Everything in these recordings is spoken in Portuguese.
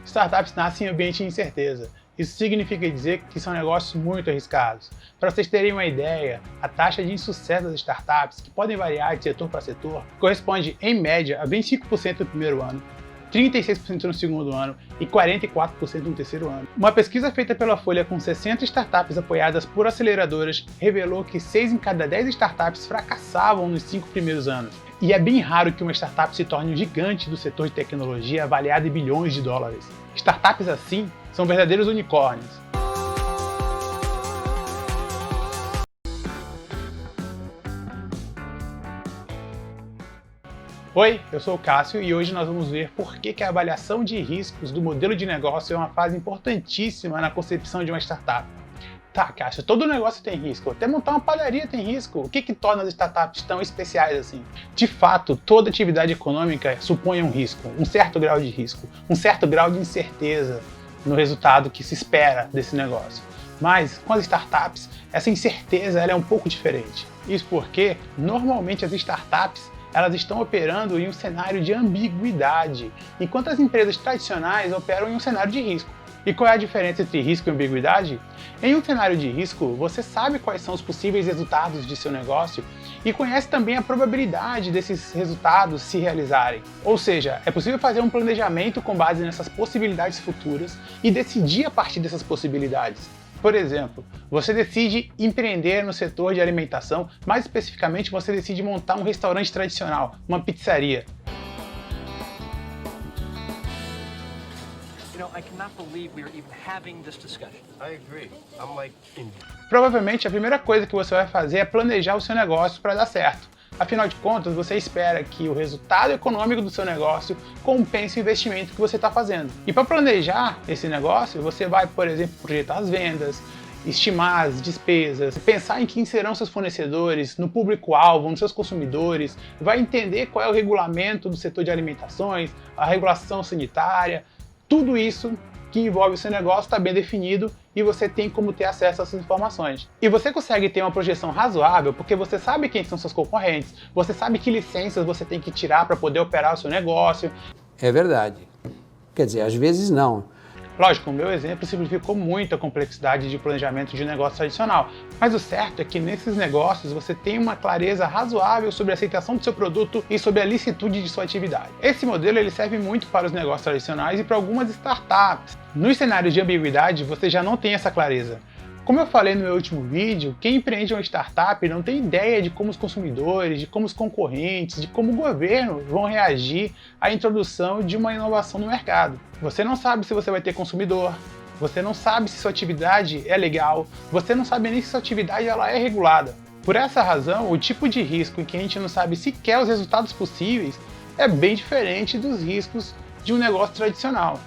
Startups nascem em ambiente de incerteza. Isso significa dizer que são negócios muito arriscados. Para vocês terem uma ideia, a taxa de insucesso das startups, que podem variar de setor para setor, corresponde, em média, a 25% no primeiro ano, 36% no segundo ano e 44% no terceiro ano. Uma pesquisa feita pela Folha com 60 startups apoiadas por aceleradoras revelou que 6 em cada 10 startups fracassavam nos 5 primeiros anos. E é bem raro que uma startup se torne um gigante do setor de tecnologia avaliado em bilhões de dólares. Startups assim são verdadeiros unicórnios. Oi, eu sou o Cássio e hoje nós vamos ver por que a avaliação de riscos do modelo de negócio é uma fase importantíssima na concepção de uma startup. Tá, Cássio, todo negócio tem risco, até montar uma padaria tem risco. O que torna as startups tão especiais assim? De fato, toda atividade econômica supõe um risco, um certo grau de risco, um certo grau de incerteza no resultado que se espera desse negócio. Mas com as startups, essa incerteza ela é um pouco diferente. Isso porque, normalmente, as startups elas estão operando em um cenário de ambiguidade, enquanto as empresas tradicionais operam em um cenário de risco. E qual é a diferença entre risco e ambiguidade? Em um cenário de risco, você sabe quais são os possíveis resultados de seu negócio e conhece também a probabilidade desses resultados se realizarem. Ou seja, é possível fazer um planejamento com base nessas possibilidades futuras e decidir a partir dessas possibilidades. Por exemplo, você decide empreender no setor de alimentação, mais especificamente você decide montar um restaurante tradicional, uma pizzaria. Provavelmente a primeira coisa que você vai fazer é planejar o seu negócio para dar certo. Afinal de contas, você espera que o resultado econômico do seu negócio compense o investimento que você está fazendo. E para planejar esse negócio, você vai, por exemplo, projetar as vendas, estimar as despesas, pensar em quem serão seus fornecedores, no público-alvo, nos seus consumidores, vai entender qual é o regulamento do setor de alimentações, a regulação sanitária, tudo isso que envolve o seu negócio está bem definido e você tem como ter acesso a essas informações. E você consegue ter uma projeção razoável porque você sabe quem são seus concorrentes, você sabe que licenças você tem que tirar para poder operar o seu negócio. É verdade. Quer dizer, às vezes não. Lógico, o meu exemplo simplificou muito a complexidade de planejamento de negócio tradicional, mas o certo é que nesses negócios você tem uma clareza razoável sobre a aceitação do seu produto e sobre a licitude de sua atividade. Esse modelo ele serve muito para os negócios tradicionais e para algumas startups. Nos cenários de ambiguidade você já não tem essa clareza. Como eu falei no meu último vídeo, quem empreende uma startup não tem ideia de como os consumidores, de como os concorrentes, de como o governo vão reagir à introdução de uma inovação no mercado. Você não sabe se você vai ter consumidor, você não sabe se sua atividade é legal, você não sabe nem se sua atividade ela é regulada. Por essa razão, o tipo de risco em que a gente não sabe sequer os resultados possíveis é bem diferente dos riscos de um negócio tradicional.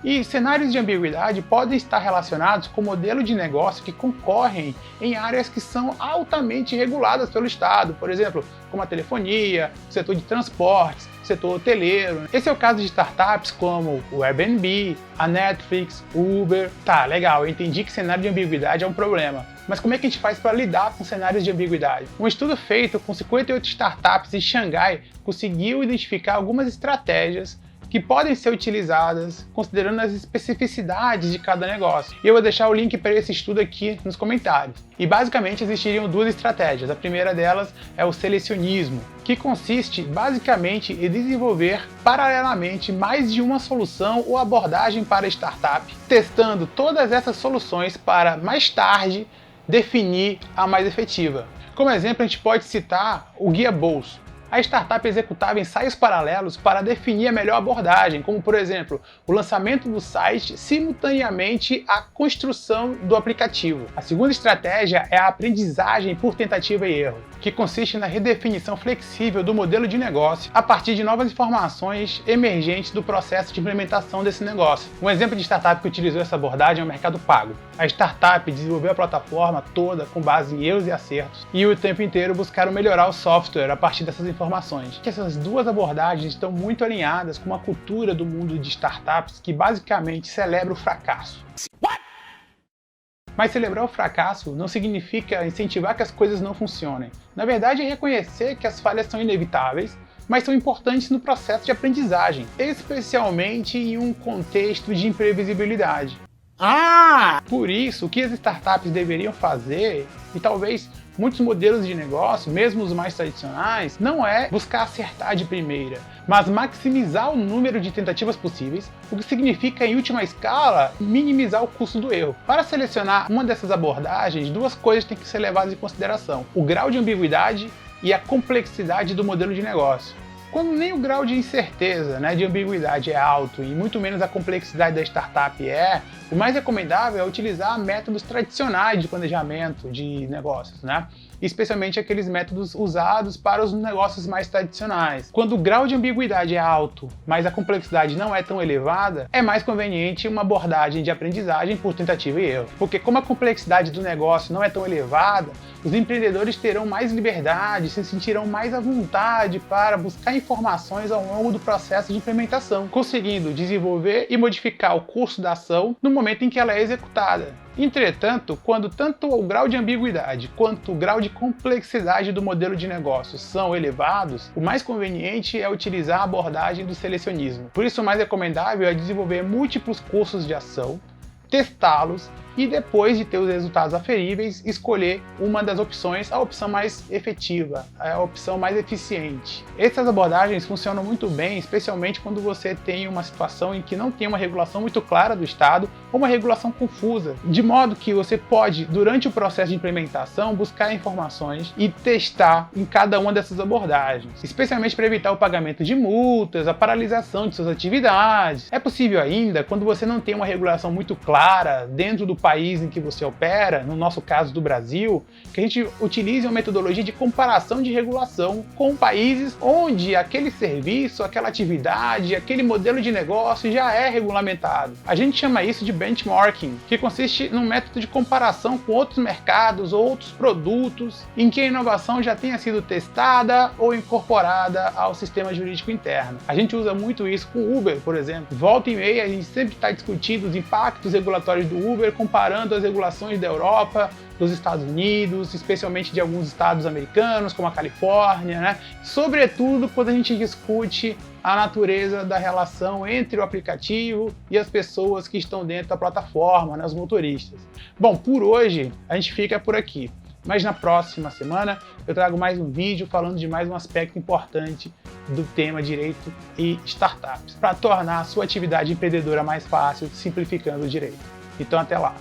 E cenários de ambiguidade podem estar relacionados com modelo de negócio que concorrem em áreas que são altamente reguladas pelo Estado, por exemplo, como a telefonia, o setor de transportes, o setor hoteleiro. Esse é o caso de startups como o Airbnb, a Netflix, o Uber. Tá, legal, eu entendi que cenário de ambiguidade é um problema. Mas como é que a gente faz para lidar com cenários de ambiguidade? Um estudo feito com 58 startups em Xangai conseguiu identificar algumas estratégias que podem ser utilizadas considerando as especificidades de cada negócio. E eu vou deixar o link para esse estudo aqui nos comentários. E basicamente existiriam duas estratégias. A primeira delas é o selecionismo, que consiste basicamente em desenvolver paralelamente mais de uma solução ou abordagem para a startup, testando todas essas soluções para mais tarde definir a mais efetiva. Como exemplo, a gente pode citar o Guia Bolso. A startup executava ensaios paralelos para definir a melhor abordagem, como por exemplo, o lançamento do site simultaneamente à construção do aplicativo. A segunda estratégia é a aprendizagem por tentativa e erro, que consiste na redefinição flexível do modelo de negócio a partir de novas informações emergentes do processo de implementação desse negócio. Um exemplo de startup que utilizou essa abordagem é o Mercado Pago. A startup desenvolveu a plataforma toda com base em erros e acertos e o tempo inteiro buscaram melhorar o software a partir dessas informações. Que essas duas abordagens estão muito alinhadas com uma cultura do mundo de startups que basicamente celebra o fracasso. Mas celebrar o fracasso não significa incentivar que as coisas não funcionem. Na verdade, é reconhecer que as falhas são inevitáveis, mas são importantes no processo de aprendizagem, especialmente em um contexto de imprevisibilidade. Por isso, o que as startups deveriam fazer, e talvez muitos modelos de negócio, mesmo os mais tradicionais, não é buscar acertar de primeira, mas maximizar o número de tentativas possíveis, o que significa, em última escala, minimizar o custo do erro. Para selecionar uma dessas abordagens, duas coisas têm que ser levadas em consideração: o grau de ambiguidade e a complexidade do modelo de negócio. Quando nem o grau de incerteza, de ambiguidade é alto e muito menos a complexidade da startup o mais recomendável é utilizar métodos tradicionais de planejamento de negócios, especialmente aqueles métodos usados para os negócios mais tradicionais. Quando o grau de ambiguidade é alto, mas a complexidade não é tão elevada, é mais conveniente uma abordagem de aprendizagem por tentativa e erro. Porque como a complexidade do negócio não é tão elevada, os empreendedores terão mais liberdade, se sentirão mais à vontade para buscar informações ao longo do processo de implementação, conseguindo desenvolver e modificar o curso da ação no momento em que ela é executada. Entretanto, quando tanto o grau de ambiguidade quanto o grau de complexidade do modelo de negócio são elevados, o mais conveniente é utilizar a abordagem do selecionismo. Por isso, o mais recomendável é desenvolver múltiplos cursos de ação, testá-los e, depois de ter os resultados aferíveis, escolher uma das opções, a opção mais efetiva, a opção mais eficiente. Essas abordagens funcionam muito bem, especialmente quando você tem uma situação em que não tem uma regulação muito clara do Estado ou uma regulação confusa, de modo que você pode, durante o processo de implementação, buscar informações e testar em cada uma dessas abordagens, especialmente para evitar o pagamento de multas, a paralisação de suas atividades. É possível ainda, quando você não tem uma regulação muito clara dentro do país em que você opera, no nosso caso do Brasil, que a gente utilize uma metodologia de comparação de regulação com países onde aquele serviço, aquela atividade, aquele modelo de negócio já é regulamentado. A gente chama isso de benchmarking, que consiste num método de comparação com outros mercados ou outros produtos em que a inovação já tenha sido testada ou incorporada ao sistema jurídico interno. A gente usa muito isso com o Uber, por exemplo. Volta e meia, a gente sempre está discutindo os impactos regulatórios do Uber, comparando as regulações da Europa, dos Estados Unidos, especialmente de alguns estados americanos, como a Califórnia, Sobretudo quando a gente discute a natureza da relação entre o aplicativo e as pessoas que estão dentro da plataforma, os motoristas. Bom, por hoje a gente fica por aqui, mas na próxima semana eu trago mais um vídeo falando de mais um aspecto importante do tema direito e startups, para tornar a sua atividade empreendedora mais fácil, simplificando o direito. Então até lá!